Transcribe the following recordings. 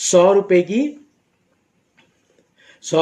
100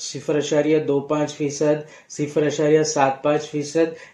0.25%، 0.75%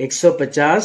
150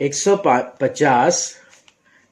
150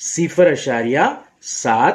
0.75۔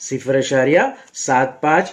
0.75۔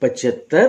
75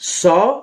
100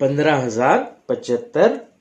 15,075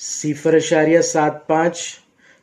0.75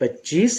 25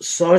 100